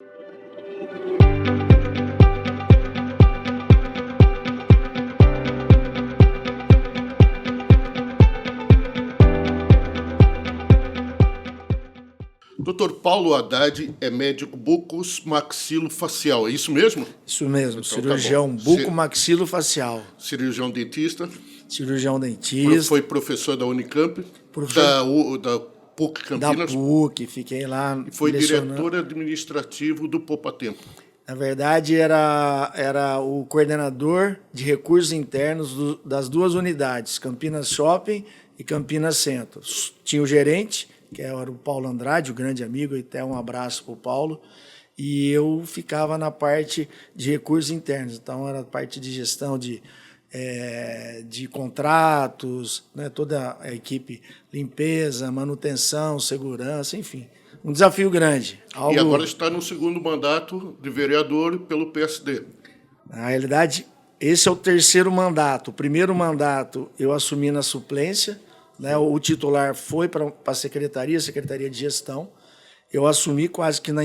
Dr. Paulo Haddad é médico bucomaxilofacial, é isso mesmo? Isso mesmo, Então, cirurgião bucomaxilofacial. Cirurgião dentista. Cirurgião dentista. Foi professor da Unicamp, da PUC Campinas. Da PUC, fiquei lá. E foi diretor administrativo do Poupa Tempo. Na verdade, era o coordenador de recursos internos das duas unidades, Campinas Shopping e Campinas Centro. Tinha o gerente, que era o Paulo Andrade, o grande amigo, e até um abraço para o Paulo, e eu ficava na parte de recursos internos, então era a parte de gestão de contratos, né, toda a equipe, limpeza, manutenção, segurança, enfim, um desafio grande. E agora está no segundo mandato de vereador pelo PSD. Na realidade, esse é o terceiro mandato. O primeiro mandato eu assumi na suplência, né, o titular foi para a Secretaria de Gestão. Eu assumi quase que na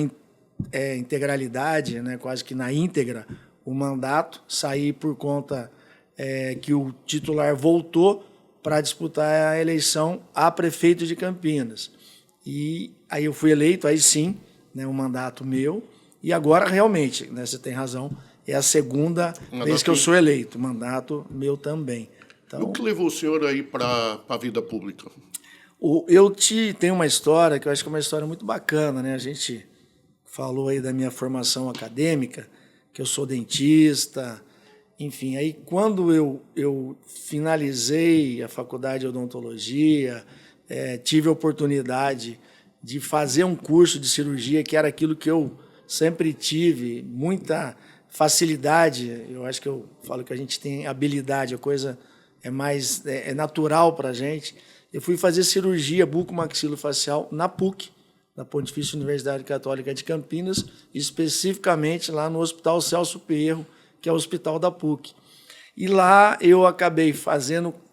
integralidade, né, quase que na íntegra, o mandato. Saí por conta que o titular voltou para disputar a eleição a prefeito de Campinas. E aí eu fui eleito, aí sim, né, um mandato meu. E agora, realmente, né, você tem razão, é a segunda vez que eu sou eleito, mandato meu também. Então, o que levou o senhor aí para a vida pública? Tenho uma história que eu acho que é uma história muito bacana, né? A gente falou aí da minha formação acadêmica, que eu sou dentista, enfim. Aí quando eu finalizei a faculdade de odontologia, tive a oportunidade de fazer um curso de cirurgia, que era aquilo que eu sempre tive, muita facilidade. Eu acho que eu falo que a gente tem habilidade, a coisa é natural para a gente. Eu fui fazer cirurgia bucomaxilofacial na PUC, na Pontifícia Universidade Católica de Campinas, especificamente lá no Hospital Celso Perro, que é o hospital da PUC. E lá eu acabei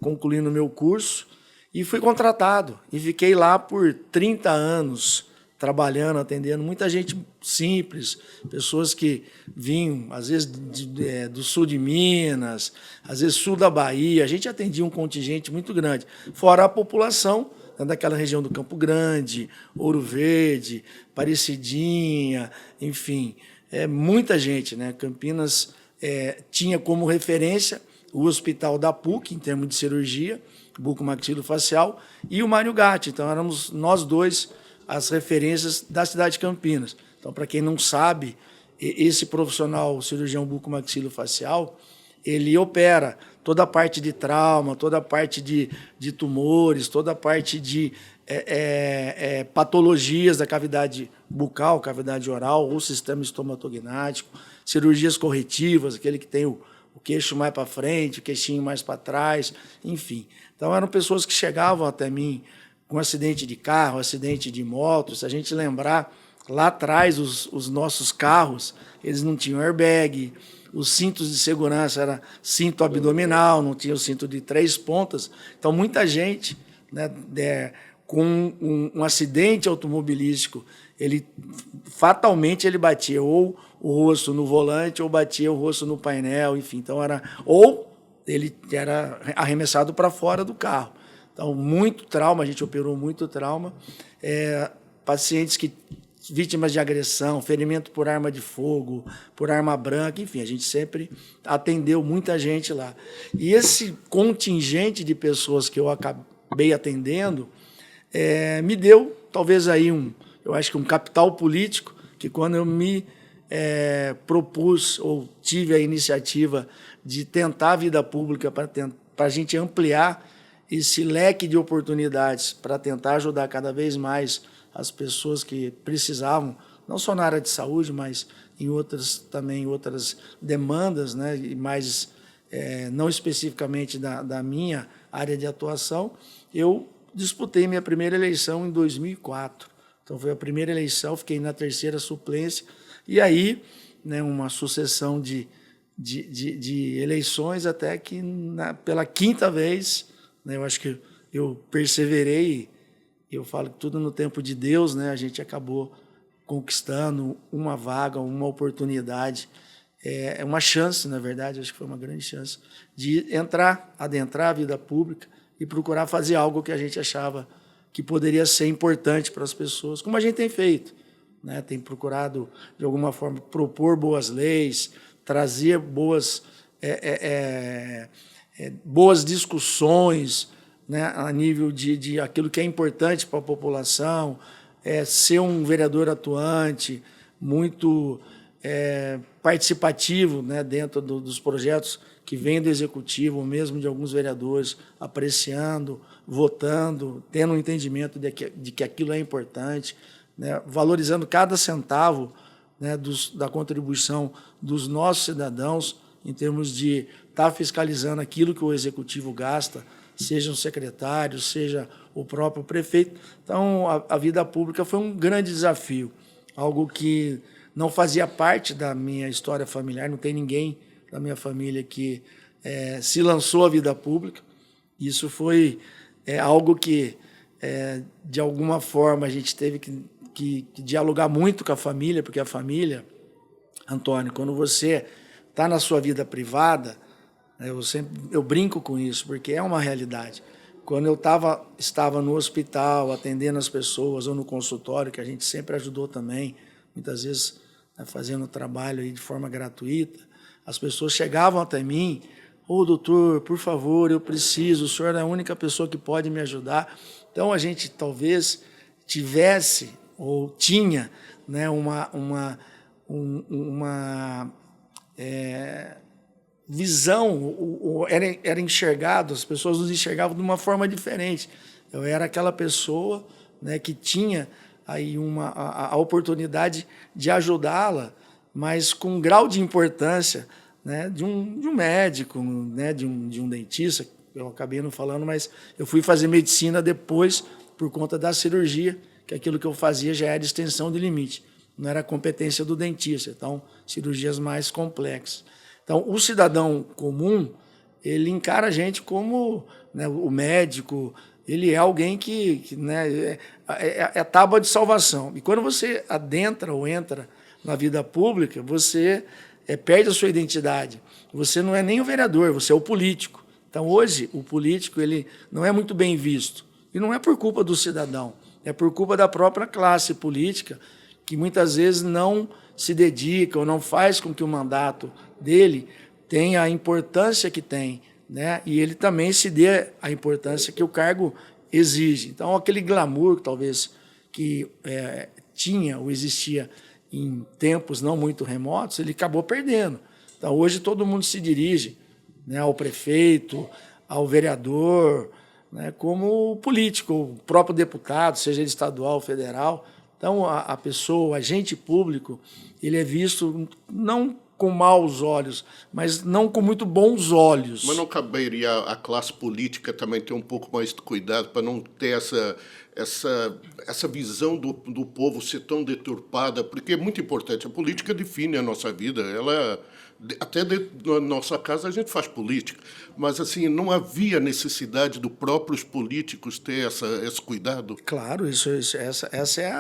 concluindo o meu curso e fui contratado. E fiquei lá por 30 anos, trabalhando, atendendo muita gente simples, pessoas que vinham, às vezes, do sul de Minas, às vezes sul da Bahia. A gente atendia um contingente muito grande, fora a população daquela região do Campo Grande, Ouro Verde, Parecidinha, enfim, muita gente, né? Campinas tinha como referência o Hospital da PUC, em termos de cirurgia, bucomaxilofacial, e o Mário Gatti. Então, éramos nós dois as referências da cidade de Campinas. Então, para quem não sabe, esse profissional cirurgião bucomaxilofacial, ele opera toda a parte de trauma, toda a parte de tumores, toda a parte de patologias da cavidade bucal, cavidade oral ou sistema estomatognático, cirurgias corretivas, aquele que tem o queixo mais para frente, o queixinho mais para trás, enfim. Então, eram pessoas que chegavam até mim com acidente de carro, acidente de moto. Se a gente lembrar, lá atrás, os nossos carros, eles não tinham airbag, os cintos de segurança era cinto abdominal, não tinha o cinto de 3 pontas. Então, muita gente, né, com um acidente automobilístico, fatalmente ele batia ou o rosto no volante ou batia o rosto no painel, enfim. Então, ou ele era arremessado para fora do carro. Então, muito trauma, a gente operou muito trauma. Pacientes vítimas de agressão, ferimento por arma de fogo, por arma branca, enfim, a gente sempre atendeu muita gente lá. E esse contingente de pessoas que eu acabei atendendo me deu, talvez, aí eu acho que um capital político, que quando eu me propus ou tive a iniciativa de tentar a vida pública para a gente ampliar esse leque de oportunidades para tentar ajudar cada vez mais as pessoas que precisavam, não só na área de saúde, mas em outras demandas, né, e mais não especificamente da minha área de atuação. Eu disputei minha primeira eleição em 2004. Então, foi a primeira eleição, fiquei na terceira suplência, e aí, né, uma sucessão de eleições até que, pela quinta vez, né, eu acho que eu perseverei. Eu falo que tudo no tempo de Deus, né, a gente acabou conquistando uma vaga, uma oportunidade, uma chance, na verdade, acho que foi uma grande chance, de adentrar a vida pública e procurar fazer algo que a gente achava que poderia ser importante para as pessoas, como a gente tem feito, né? Tem procurado, de alguma forma, propor boas leis, trazer boas discussões, né, a nível de aquilo que é importante para a população, ser um vereador atuante, muito participativo, né, dentro dos projetos que vêm do Executivo, ou mesmo de alguns vereadores, apreciando, votando, tendo um entendimento de que aquilo é importante, né, valorizando cada centavo, né, da contribuição dos nossos cidadãos, em termos de estar fiscalizando aquilo que o Executivo gasta, seja um secretário, seja o próprio prefeito. Então, a vida pública foi um grande desafio, algo que não fazia parte da minha história familiar, não tem ninguém da minha família que se lançou à vida pública. Isso foi algo que, de alguma forma, a gente teve que dialogar muito com a família, porque a família, Antônio, quando você está na sua vida privada, eu brinco com isso, porque é uma realidade. Quando eu estava no hospital, atendendo as pessoas, ou no consultório, que a gente sempre ajudou também, muitas vezes, né, fazendo trabalho aí de forma gratuita, as pessoas chegavam até mim: ô, doutor, por favor, eu preciso, o senhor é a única pessoa que pode me ajudar. Então, a gente talvez tivesse, ou tinha, né, uma visão, era enxergado, as pessoas nos enxergavam de uma forma diferente. Eu era aquela pessoa, né, que tinha aí a oportunidade de ajudá-la, mas com um grau de importância, né, de um médico, né, de um dentista. Eu acabei não falando, mas eu fui fazer medicina depois por conta da cirurgia, que aquilo que eu fazia já era extensão de limite, não era competência do dentista, então cirurgias mais complexas. Então, o cidadão comum, ele encara a gente como, né, o médico, ele é alguém que né, é tábua de salvação. E quando você adentra ou entra na vida pública, você perde a sua identidade. Você não é nem o vereador, você é o político. Então, hoje, o político ele não é muito bem visto. E não é por culpa do cidadão, é por culpa da própria classe política, que muitas vezes não se dedica ou não faz com que o mandato dele tenha a importância que tem, né? E ele também se dê a importância que o cargo exige. Então, aquele glamour, talvez, que tinha ou existia em tempos não muito remotos, ele acabou perdendo. Então, hoje todo mundo se dirige, né, ao prefeito, ao vereador, né, como político, o próprio deputado, seja ele estadual ou federal. Então, a pessoa, o agente público, ele é visto não com maus olhos, mas não com muito bons olhos. Mas não caberia a classe política também ter um pouco mais de cuidado para não ter essa visão do povo ser tão deturpada? Porque é muito importante, a política define a nossa vida, até dentro da nossa casa a gente faz política, mas assim, não havia necessidade dos próprios políticos ter esse cuidado? Claro, essa é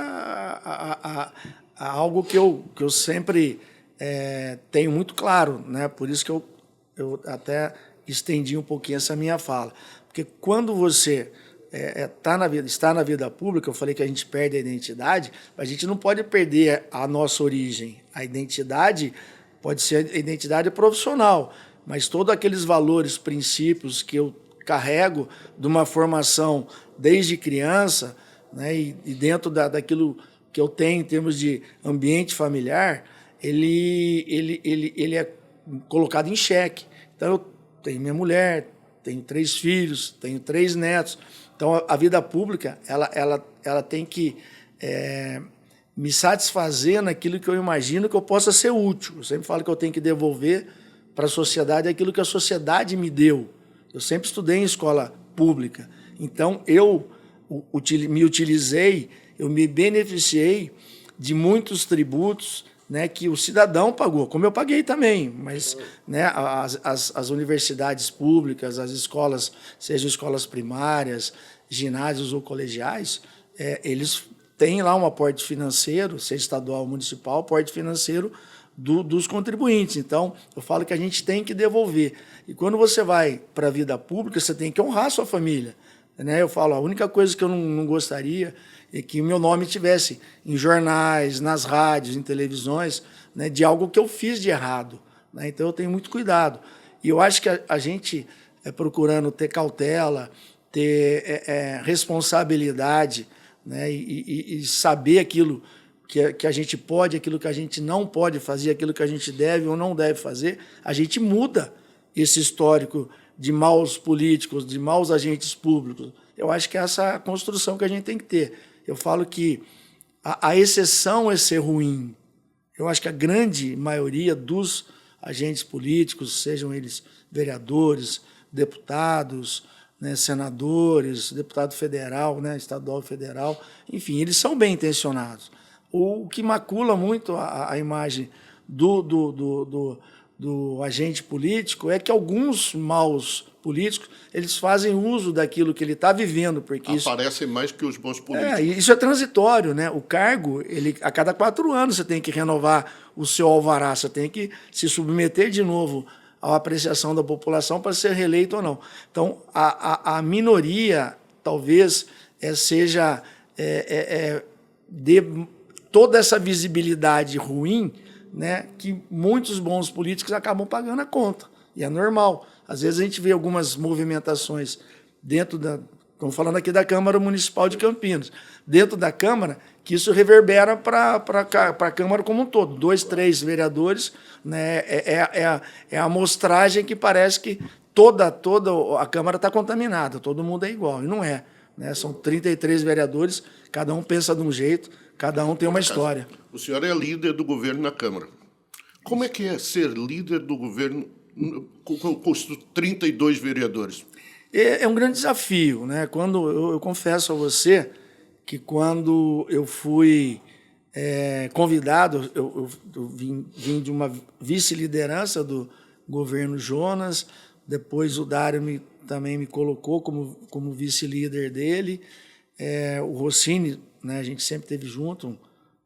algo que eu sempre tenho muito claro, né? Por isso que eu até estendi um pouquinho essa minha fala. Porque quando você está na vida pública, eu falei que a gente perde a identidade, a gente não pode perder a nossa origem. A identidade pode ser a identidade profissional, mas todos aqueles valores, princípios que eu carrego de uma formação desde criança, né, e dentro daquilo que eu tenho em termos de ambiente familiar, ele é colocado em xeque. Então, eu tenho minha mulher, tenho 3 filhos, tenho 3 netos. Então, a vida pública ela tem que me satisfazer naquilo que eu imagino que eu possa ser útil. Eu sempre falo que eu tenho que devolver para a sociedade aquilo que a sociedade me deu. Eu sempre estudei em escola pública. Então, eu me beneficiei de muitos tributos, né, que o cidadão pagou, como eu paguei também, mas, né, as universidades públicas, as escolas, sejam escolas primárias, ginásios ou colegiais, eles tem lá um aporte financeiro, seja estadual ou municipal, aporte financeiro dos contribuintes. Então, eu falo que a gente tem que devolver. E quando você vai para a vida pública, você tem que honrar a sua família. Né? Eu falo, a única coisa que eu não gostaria é que o meu nome estivesse em jornais, nas rádios, em televisões, né, de algo que eu fiz de errado. Né? Então, eu tenho muito cuidado. E eu acho que a gente, procurando ter cautela, ter responsabilidade, né, e saber aquilo que a gente pode, aquilo que a gente não pode fazer, aquilo que a gente deve ou não deve fazer, a gente muda esse histórico de maus políticos, de maus agentes públicos. Eu acho que é essa construção que a gente tem que ter. Eu falo que a exceção é ser ruim. Eu acho que a grande maioria dos agentes políticos, sejam eles vereadores, deputados, né, senadores, deputado federal, né, estadual e federal, enfim, eles são bem intencionados. O que macula muito a imagem do agente político é que alguns maus políticos eles fazem uso daquilo que ele está vivendo. Porque aparecem mais que os bons políticos. Isso é transitório, né? O cargo, a cada 4 anos você tem que renovar o seu alvará, você tem que se submeter de novo à apreciação da população para ser reeleito ou não. Então, a minoria talvez seja de toda essa visibilidade ruim, né, que muitos bons políticos acabam pagando a conta. E é normal. Às vezes a gente vê algumas movimentações dentro da... Estamos falando aqui da Câmara Municipal de Campinas. Dentro da Câmara, que isso reverbera para a Câmara como um todo. 2, 3 vereadores, né, é a amostragem que parece que toda a Câmara está contaminada, todo mundo é igual. E não é. Né? São 33 vereadores, cada um pensa de um jeito, cada um tem uma história. O senhor é líder do governo na Câmara. Como é que é ser líder do governo com os 32 vereadores? É um grande desafio. Né? Quando eu confesso a você que quando eu fui convidado, eu vim de uma vice-liderança do governo Jonas, depois o Dário também me colocou como vice-líder dele, o Rossini, né, a gente sempre teve junto,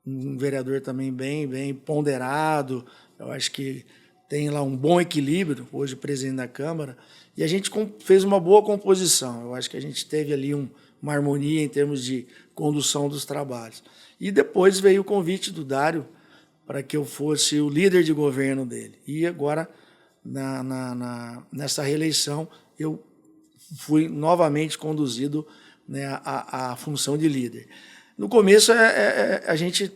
um vereador também bem ponderado, eu acho que tem lá um bom equilíbrio, hoje presidente da Câmara, e a gente fez uma boa composição. Eu acho que a gente teve ali uma harmonia em termos de condução dos trabalhos. E depois veio o convite do Dário para que eu fosse o líder de governo dele. E agora, nessa reeleição, eu fui novamente conduzido, né, à função de líder. No começo, a gente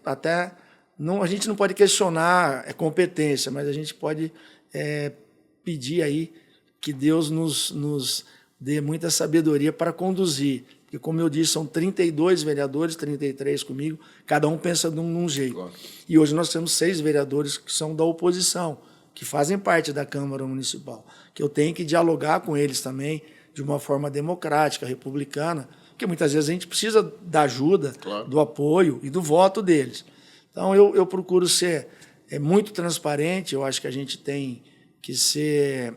até... Não, a gente não pode questionar a competência, mas a gente pode pedir aí que Deus nos dê muita sabedoria para conduzir. Porque, como eu disse, são 32 vereadores, 33 comigo, cada um pensa num jeito. Claro. E hoje nós temos 6 vereadores que são da oposição, que fazem parte da Câmara Municipal, que eu tenho que dialogar com eles também de uma forma democrática, republicana, porque muitas vezes a gente precisa da ajuda, claro, do apoio e do voto deles. Então, eu procuro ser muito transparente. Eu acho que a gente tem que ser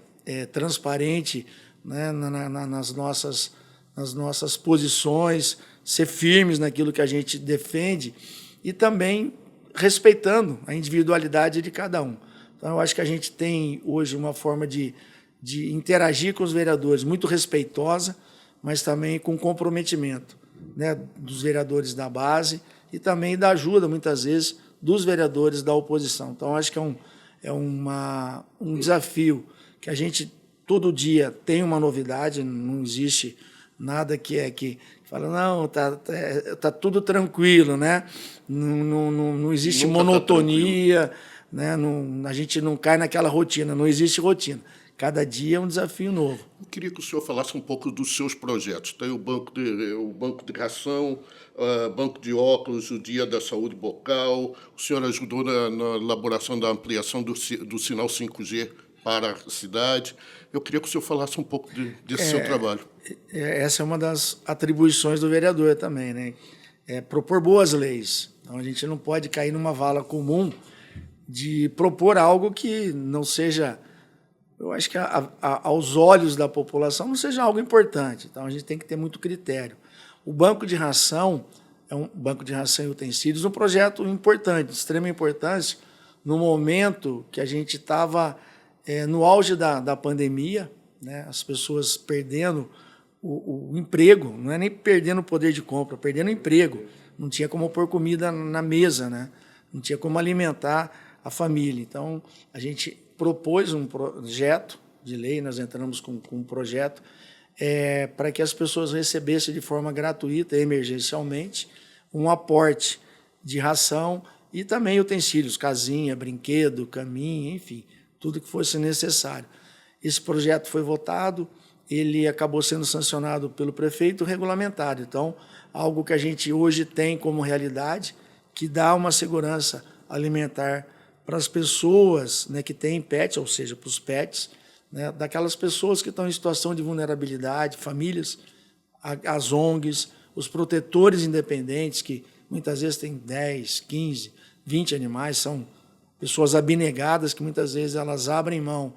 transparente, né, nas nossas posições, ser firmes naquilo que a gente defende e também respeitando a individualidade de cada um. Então, eu acho que a gente tem hoje uma forma de interagir com os vereadores muito respeitosa, mas também com comprometimento, né, dos vereadores da base e também da ajuda, muitas vezes, dos vereadores da oposição. Então, acho que é um desafio que a gente, todo dia, tem uma novidade, não existe nada que fala, não, tá tudo tranquilo, né? Não existe nunca monotonia, né? A gente não cai naquela rotina, não existe rotina. Cada dia é um desafio novo. Eu queria que o senhor falasse um pouco dos seus projetos. Tem o banco de ração, banco de óculos, o Dia da Saúde Bucal. O senhor ajudou na elaboração da ampliação do sinal 5G para a cidade. Eu queria que o senhor falasse um pouco desse seu trabalho. Essa é uma das atribuições do vereador também, né? Propor boas leis. Então, a gente não pode cair numa vala comum de propor algo que não seja... Eu acho que aos olhos da população não seja algo importante. Então, a gente tem que ter muito critério. O banco de ração, é um banco de ração e utensílios, um projeto importante, de extrema importância, no momento que a gente estava no auge da pandemia, né, as pessoas perdendo o emprego, não é nem perdendo o poder de compra, perdendo o emprego. Não tinha como pôr comida na mesa, né? Não tinha como alimentar a família. Então, a gente propôs um projeto de lei, nós entramos com um projeto para que as pessoas recebessem de forma gratuita, emergencialmente, um aporte de ração e também utensílios, casinha, brinquedo, caminho, enfim, tudo que fosse necessário. Esse projeto foi votado, ele acabou sendo sancionado pelo prefeito, regulamentado. Então, algo que a gente hoje tem como realidade, que dá uma segurança alimentar para as pessoas, né, que têm pets, ou seja, para os pets, né, daquelas pessoas que estão em situação de vulnerabilidade, famílias, as ONGs, os protetores independentes, que muitas vezes têm 10, 15, 20 animais, são pessoas abnegadas que muitas vezes elas abrem mão,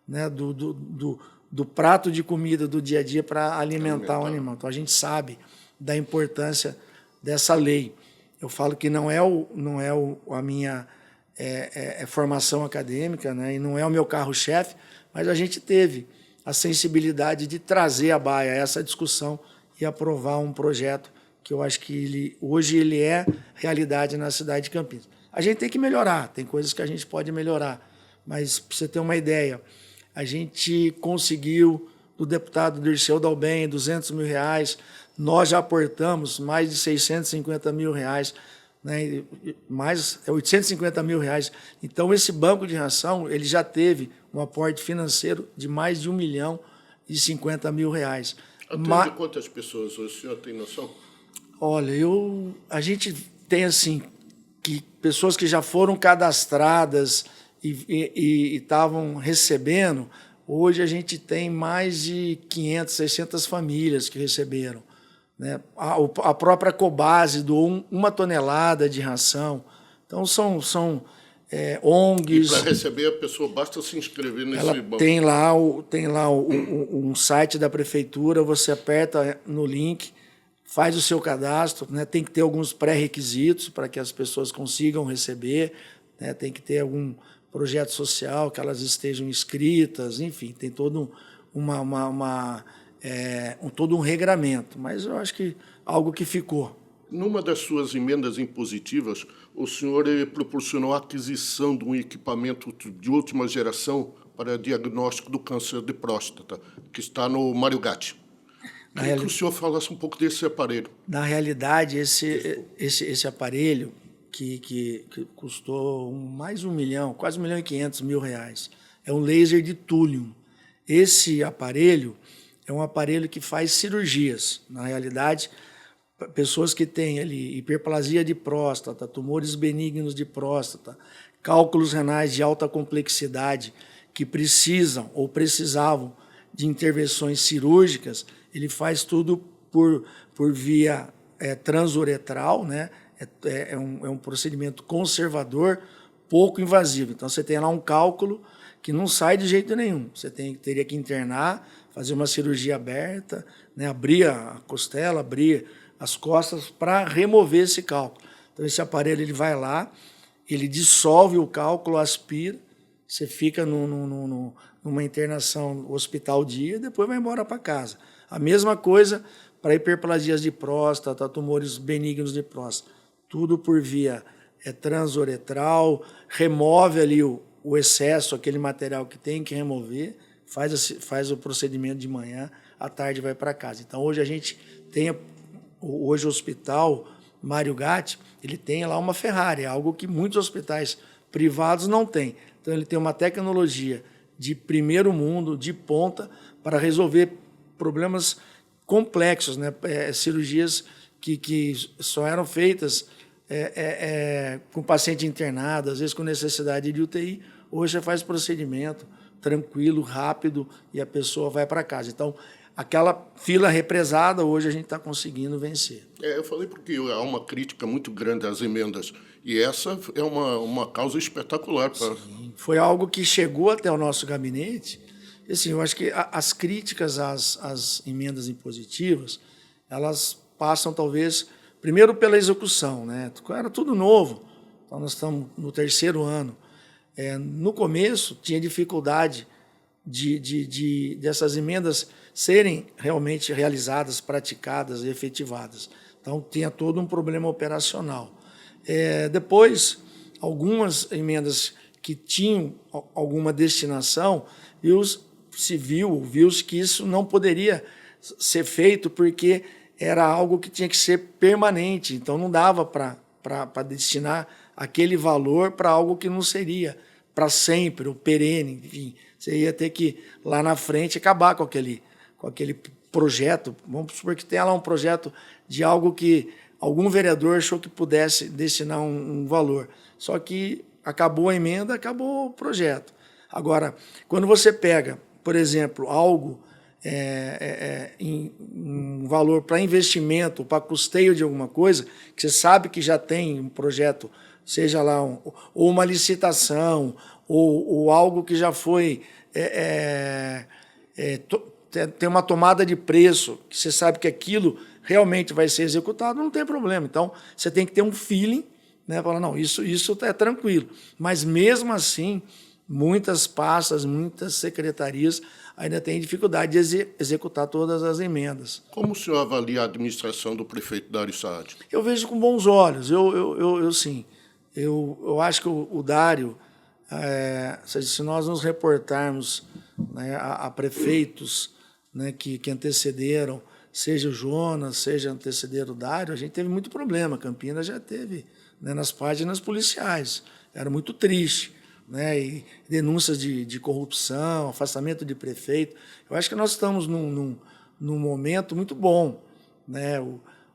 né, do prato de comida do dia a dia para alimentar o animal. Então, a gente sabe da importância dessa lei. Eu falo que não é a minha formação acadêmica, né, e não é o meu carro-chefe, mas a gente teve a sensibilidade de trazer à baia essa discussão e aprovar um projeto que eu acho que hoje ele é realidade na cidade de Campinas. A gente tem que melhorar, tem coisas que a gente pode melhorar, mas para você ter uma ideia, a gente conseguiu, do deputado Dirceu Dalben, R$200 mil, nós já aportamos mais de R$650 mil, né, mais R$850 mil. Então, esse banco de ração ele já teve um aporte financeiro de mais de R$1.050 mil. Atende quantas pessoas? O senhor tem noção? Olha, a gente tem assim, pessoas que já foram cadastradas e estavam recebendo, hoje a gente tem mais de 500, 600 famílias que receberam. Né? A própria Cobase doou 1 tonelada de ração. Então, são ONGs... E para receber, a pessoa basta se inscrever nesse banco. Tem lá um site da prefeitura, você aperta no link, faz o seu cadastro, né? Tem que ter alguns pré-requisitos para que as pessoas consigam receber, né? Tem que ter algum projeto social, que elas estejam inscritas, enfim, tem todo todo um regramento, mas eu acho que algo que ficou. Numa das suas emendas impositivas, o senhor proporcionou a aquisição de um equipamento de última geração para diagnóstico do câncer de próstata, que está no Mário Gatti. Queria que o senhor falasse um pouco desse aparelho. Na realidade, esse aparelho, que custou mais de R$1 milhão, quase R$1.500 mil, é um laser de túlium. Esse aparelho é um aparelho que faz cirurgias. Na realidade, pessoas que têm ali hiperplasia de próstata, tumores benignos de próstata, cálculos renais de alta complexidade, que precisam ou precisavam de intervenções cirúrgicas, ele faz tudo por via transuretral, né? É um procedimento conservador, pouco invasivo. Então, você tem lá um cálculo que não sai de jeito nenhum. Você teria que internar, fazer uma cirurgia aberta, né? Abrir a costela, abrir as costas para remover esse cálculo. Então, esse aparelho ele vai lá, ele dissolve o cálculo, aspira, você fica numa internação no hospital dia e depois vai embora para casa. A mesma coisa para hiperplasias de próstata, tumores benignos de próstata. Tudo por via transuretral, remove ali o excesso, aquele material que tem que remover, faz o procedimento de manhã, à tarde vai para casa. Então, hoje a gente tem, hoje o hospital Mário Gatti, ele tem lá uma Ferrari, algo que muitos hospitais privados não têm. Então, ele tem uma tecnologia de primeiro mundo, de ponta, para resolver problemas complexos, né? Cirurgias que só eram feitas com paciente internado, às vezes com necessidade de UTI. Hoje você faz procedimento tranquilo, rápido, e a pessoa vai para casa. Então, aquela fila represada, hoje a gente está conseguindo vencer. Eu falei porque há uma crítica muito grande às emendas, e essa é uma causa espetacular. Sim, foi algo que chegou até o nosso gabinete. E, assim, eu acho que as críticas às emendas impositivas, elas passam talvez primeiro pela execução, né? Era tudo novo, então nós estamos no 3º ano. No começo tinha dificuldade dessas emendas serem realmente realizadas, praticadas e efetivadas. Então tinha todo um problema operacional. Depois, algumas emendas que tinham alguma destinação, viu-se que isso não poderia ser feito porque era algo que tinha que ser permanente, então não dava para destinar aquele valor para algo que não seria para sempre, ou perene, enfim. Você ia ter que, lá na frente, acabar com aquele projeto. Vamos supor que tenha lá um projeto de algo que algum vereador achou que pudesse destinar um valor. Só que acabou a emenda, acabou o projeto. Agora, quando você pega, por exemplo, algo em um valor para investimento, para custeio de alguma coisa, que você sabe que já tem um projeto, seja lá ou uma licitação, ou algo que já foi... tem uma tomada de preço, que você sabe que aquilo realmente vai ser executado, não tem problema. Então, você tem que ter um feeling, né? Falar, não, isso é tranquilo. Mas, mesmo assim, muitas pastas, muitas secretarias ainda têm dificuldade de executar todas as emendas. Como o senhor avalia a administração do prefeito Dário Saad? Eu vejo com bons olhos. Sim. Eu acho que o Dário, se nós nos reportarmos, né, a prefeitos, né, que antecederam, seja o Jonas, seja antecederam o Dário, a gente teve muito problema. Campinas já teve, né, nas páginas policiais. Era muito triste. Né, e denúncias de corrupção, afastamento de prefeito. Eu acho que nós estamos num momento muito bom. Né?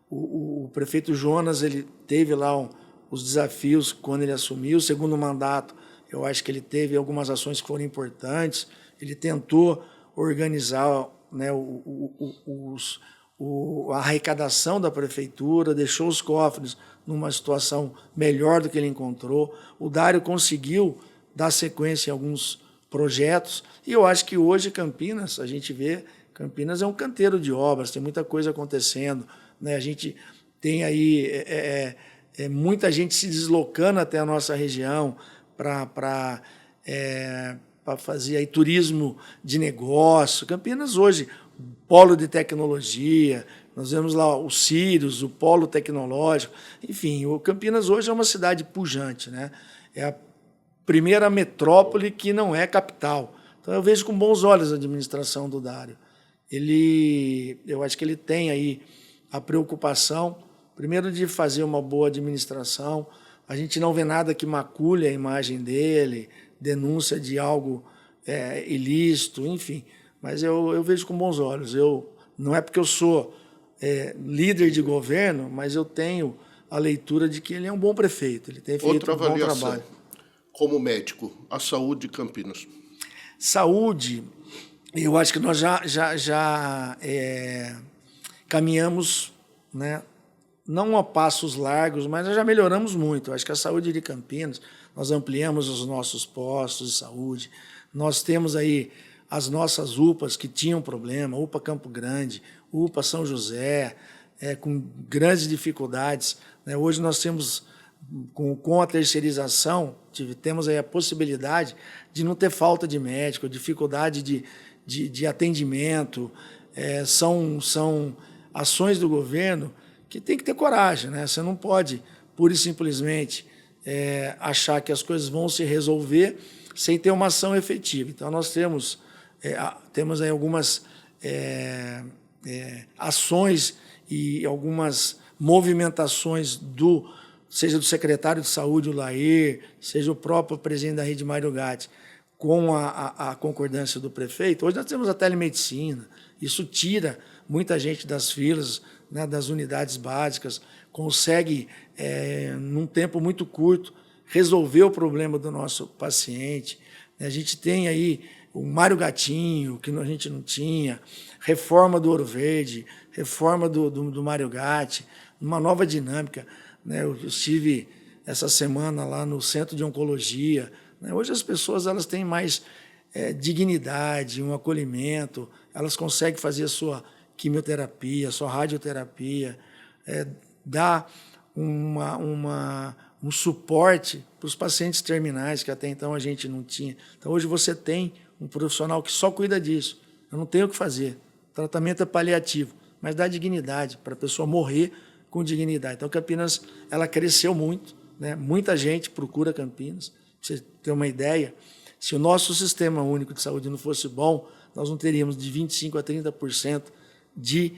O prefeito Jonas, ele teve lá os desafios quando ele assumiu. O segundo mandato, eu acho que ele teve algumas ações que foram importantes. Ele tentou organizar, né, a arrecadação da prefeitura, deixou os cofres numa situação melhor do que ele encontrou. O Dário conseguiu dar sequência em alguns projetos, e eu acho que hoje Campinas, a gente vê, Campinas é um canteiro de obras, tem muita coisa acontecendo, né? A gente tem aí muita gente se deslocando até a nossa região para fazer aí turismo de negócio. Campinas hoje, polo de tecnologia, nós vemos lá o Sirius, o polo tecnológico, enfim, o Campinas hoje é uma cidade pujante, né? É a primeira metrópole que não é capital. Então, eu vejo com bons olhos a administração do Dário. Eu acho que ele tem aí a preocupação, primeiro, de fazer uma boa administração. A gente não vê nada que macule a imagem dele, denúncia de algo ilícito, enfim. Mas eu vejo com bons olhos. Não é porque eu sou líder de governo, mas eu tenho a leitura de que ele é um bom prefeito. Ele tem feito um bom trabalho. Como médico, a saúde de Campinas? Saúde, eu acho que nós já caminhamos, né, não a passos largos, mas nós já melhoramos muito. Eu acho que a saúde de Campinas, nós ampliamos os nossos postos de saúde, nós temos aí as nossas UPAs que tinham problema, UPA Campo Grande, UPA São José, com grandes dificuldades. Né? Hoje nós temos, com a terceirização, temos aí a possibilidade de não ter falta de médico, dificuldade de atendimento. São ações do governo que tem que ter coragem, né? Você não pode, pura e simplesmente, achar que as coisas vão se resolver sem ter uma ação efetiva. Então, nós temos aí algumas ações e algumas movimentações seja do secretário de saúde, o Lair, seja o próprio presidente da Rede Mário Gatti, com a concordância do prefeito. Hoje nós temos a telemedicina, isso tira muita gente das filas, né, das unidades básicas, consegue, num tempo muito curto, resolver o problema do nosso paciente. A gente tem aí o Mário Gatinho, que a gente não tinha, reforma do Ouro Verde, reforma do Mário Gatti, uma nova dinâmica. Eu estive essa semana lá no Centro de Oncologia. Hoje as pessoas elas têm mais dignidade, um acolhimento, elas conseguem fazer a sua quimioterapia, a sua radioterapia, dar um suporte para os pacientes terminais, que até então a gente não tinha. Então, hoje você tem um profissional que só cuida disso. Eu não tenho o que fazer. O tratamento é paliativo, mas dá dignidade para a pessoa morrer com dignidade. Então, Campinas ela cresceu muito, né? Muita gente procura Campinas. Para você ter uma ideia, se o nosso sistema único de saúde não fosse bom, nós não teríamos de 25% a 30% de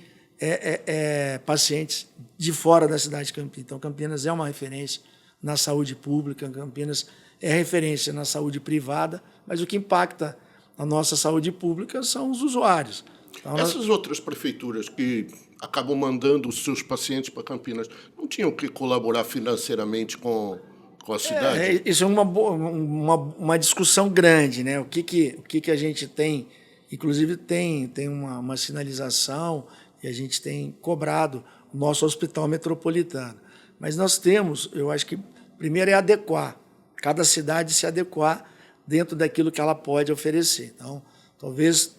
pacientes de fora da cidade de Campinas. Então, Campinas é uma referência na saúde pública, Campinas é referência na saúde privada, mas o que impacta a nossa saúde pública são os usuários. Então, essas outras prefeituras que acabam mandando os seus pacientes para Campinas não tinham que colaborar financeiramente com a cidade? Isso é uma discussão grande, né? O que a gente tem, inclusive tem uma sinalização e a gente tem cobrado o nosso hospital metropolitano. Mas nós temos, eu acho que primeiro é adequar, cada cidade se adequar dentro daquilo que ela pode oferecer. Então, talvez,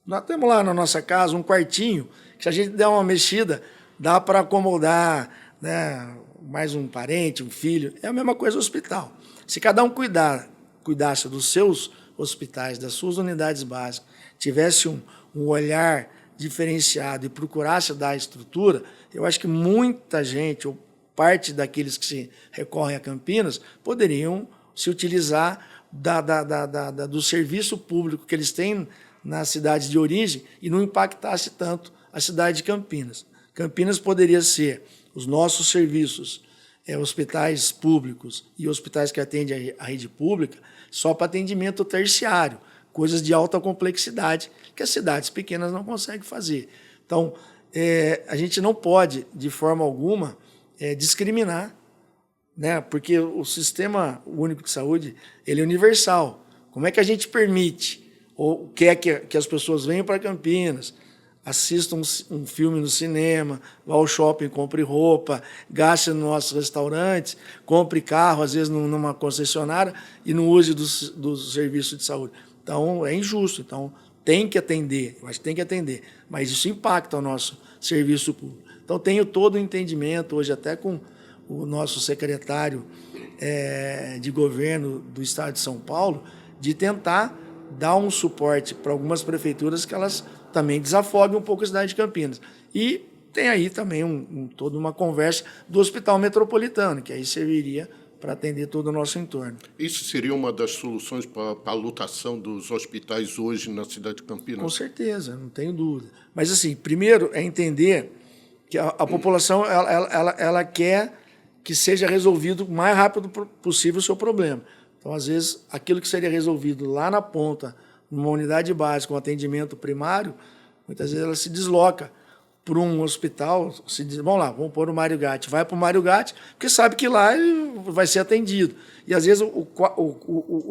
nós temos lá na nossa casa um quartinho, que se a gente der uma mexida, dá para acomodar, né, mais um parente, um filho, é a mesma coisa no hospital. Se cada um cuidasse dos seus hospitais, das suas unidades básicas, tivesse um olhar diferenciado e procurasse dar estrutura, eu acho que muita gente, ou parte daqueles que se recorrem a Campinas, poderiam se utilizar do serviço público que eles têm na cidade de origem e não impactasse tanto a cidade de Campinas. Campinas poderia ser os nossos serviços, hospitais públicos e hospitais que atendem a rede pública, só para atendimento terciário, coisas de alta complexidade que as cidades pequenas não conseguem fazer. Então, a gente não pode, de forma alguma, discriminar, né? Porque o Sistema Único de Saúde ele é universal. Como é que a gente permite ou quer que as pessoas venham para Campinas, assistam um filme no cinema, vá ao shopping, compre roupa, gaste nos nossos restaurantes, compre carro, às vezes numa concessionária, e não use do serviço de saúde? Então, é injusto. Então, tem que atender, eu acho que tem que atender, mas isso impacta o nosso serviço público. Então, tenho todo o entendimento, hoje até com o nosso secretário de governo do Estado de São Paulo, de tentar dar um suporte para algumas prefeituras que elas também desafoguem um pouco a cidade de Campinas. E tem aí também toda uma conversa do Hospital Metropolitano, que aí serviria para atender todo o nosso entorno. Isso seria uma das soluções para a lotação dos hospitais hoje na cidade de Campinas? Com certeza, não tenho dúvida. Mas, assim, primeiro é entender que a população ela quer que seja resolvido o mais rápido possível o seu problema. Então, às vezes, aquilo que seria resolvido lá na ponta, numa unidade básica, um atendimento primário, muitas vezes ela se desloca para um hospital, se diz, vamos lá, vamos pôr o Mário Gatti, vai para o Mário Gatti, porque sabe que lá ele vai ser atendido. E, às vezes,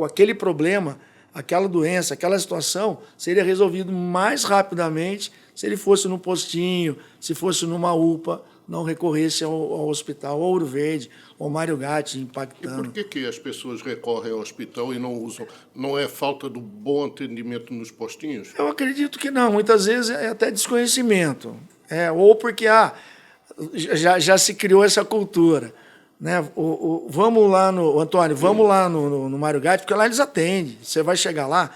aquele problema, aquela doença, aquela situação, seria resolvido mais rapidamente se ele fosse num postinho, se fosse numa UPA, não recorresse ao hospital, ao Ouro Verde, ao Mário Gatti, impactando. E por que as pessoas recorrem ao hospital e não usam? Não é falta do bom atendimento nos postinhos? Eu acredito que não. Muitas vezes é até desconhecimento. Ou porque já se criou essa cultura. Né? Vamos lá Antônio, vamos lá no Mário Gatti, porque lá eles atendem. Você vai chegar lá,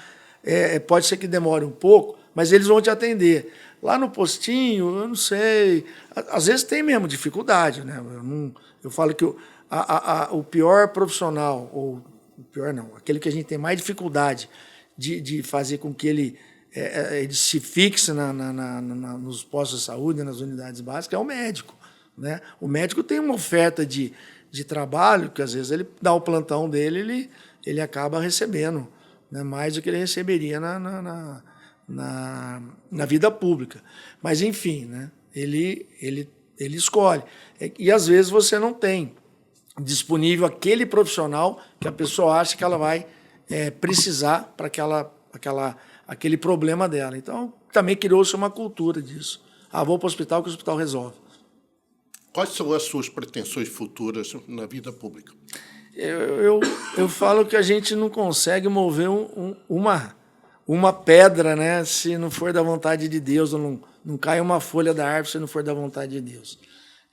pode ser que demore um pouco, mas eles vão te atender. Lá no postinho, eu não sei. Às vezes tem mesmo dificuldade, né? Eu falo que o pior profissional, ou o pior não, aquele que a gente tem mais dificuldade de fazer com que ele se fixe nos postos de saúde, nas unidades básicas, é o médico. Né? O médico tem uma oferta de trabalho que, às vezes, ele dá o plantão dele, ele acaba recebendo, né, mais do que ele receberia na vida pública. Mas, enfim, né, ele escolhe. E, às vezes, você não tem disponível aquele profissional que a pessoa acha que ela vai precisar para aquele problema dela. Então, também criou-se uma cultura disso. Vou para o hospital que o hospital resolve. Quais são as suas pretensões futuras na vida pública? Eu falo que a gente não consegue mover uma pedra, né, se não for da vontade de Deus, ou não cai uma folha da árvore se não for da vontade de Deus.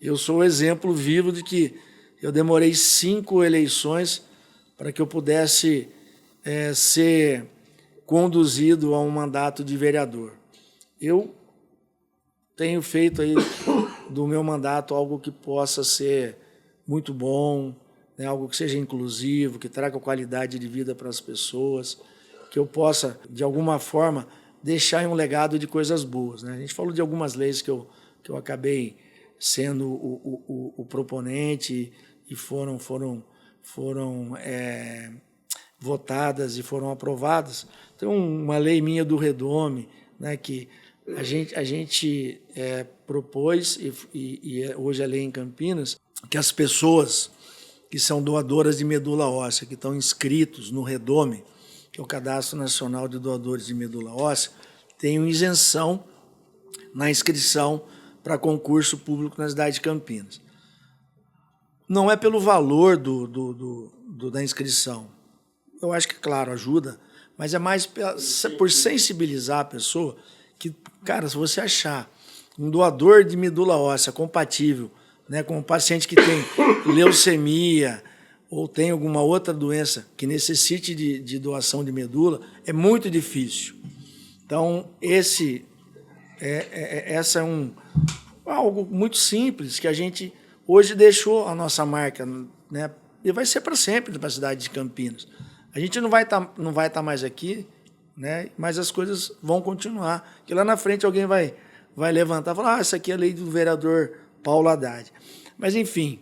eu sou o exemplo vivo de que eu demorei 5 eleições para que eu pudesse ser conduzido a um mandato de vereador. Eu tenho feito aí do meu mandato algo que possa ser muito bom, né, algo que seja inclusivo, que traga qualidade de vida para as pessoas, que eu possa, de alguma forma, deixar um legado de coisas boas, né? A gente falou de algumas leis que eu acabei sendo o proponente e foram votadas e foram aprovadas. Tem uma lei minha do Redome, né, que a gente propôs, e hoje é lei em Campinas, que as pessoas que são doadoras de medula óssea, que estão inscritos no Redome, que é o Cadastro Nacional de Doadores de Medula Óssea, tenham isenção na inscrição para concurso público na cidade de Campinas. Não é pelo valor da inscrição. Eu acho que, claro, ajuda, mas é mais por sensibilizar a pessoa que, cara, se você achar um doador de medula óssea compatível, né, com um paciente que tem leucemia ou tem alguma outra doença que necessite de doação de medula, é muito difícil. Então, essa é algo muito simples que a gente hoje deixou a nossa marca, né, e vai ser para sempre para a cidade de Campinas. A gente não vai estar mais aqui, né, mas as coisas vão continuar. Porque lá na frente alguém vai levantar e falar: essa aqui é a lei do vereador Paulo Haddad. Mas, enfim,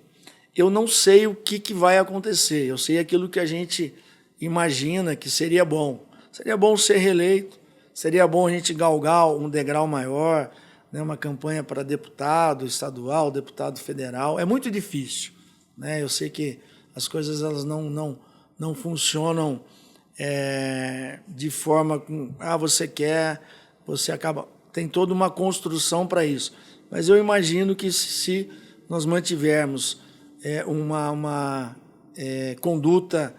eu não sei o que vai acontecer. Eu sei aquilo que a gente imagina que seria bom. Seria bom ser reeleito, seria bom a gente galgar um degrau maior, né, uma campanha para deputado estadual, deputado federal. É muito difícil, né? Eu sei que as coisas elas não funcionam de forma com você quer, você acaba... Tem toda uma construção para isso. Mas eu imagino que se nós mantivermos uma conduta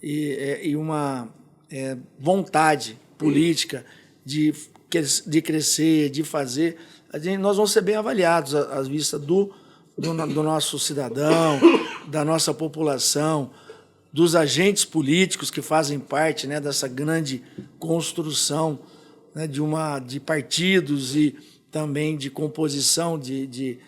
e uma vontade política de crescer, de fazer, nós vamos ser bem avaliados à vista do nosso cidadão, da nossa população, dos agentes políticos que fazem parte, né, dessa grande construção, né, de partidos e também de composição de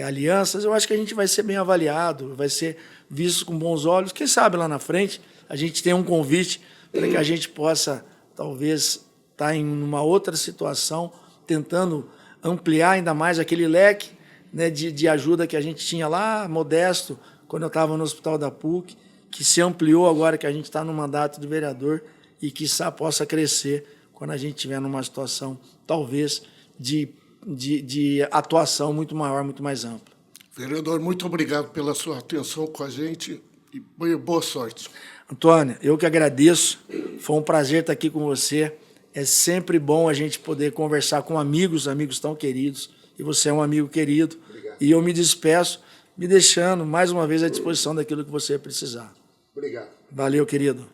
alianças. Eu acho que a gente vai ser bem avaliado, vai ser visto com bons olhos. Quem sabe lá na frente a gente tem um convite para que a gente possa, talvez, estar em uma outra situação, tentando ampliar ainda mais aquele leque, né, de ajuda que a gente tinha lá, modesto, quando eu estava no Hospital da PUC, que se ampliou agora que a gente está no mandato de vereador e que possa crescer quando a gente estiver numa situação, talvez, de atuação muito maior, muito mais ampla. Vereador, muito obrigado pela sua atenção com a gente e boa sorte. Antônio, eu que agradeço. Foi um prazer estar aqui com você. É sempre bom a gente poder conversar com amigos tão queridos. E você é um amigo querido. Obrigado. E eu me despeço, me deixando mais uma vez à disposição daquilo que você precisar. Obrigado. Valeu, querido.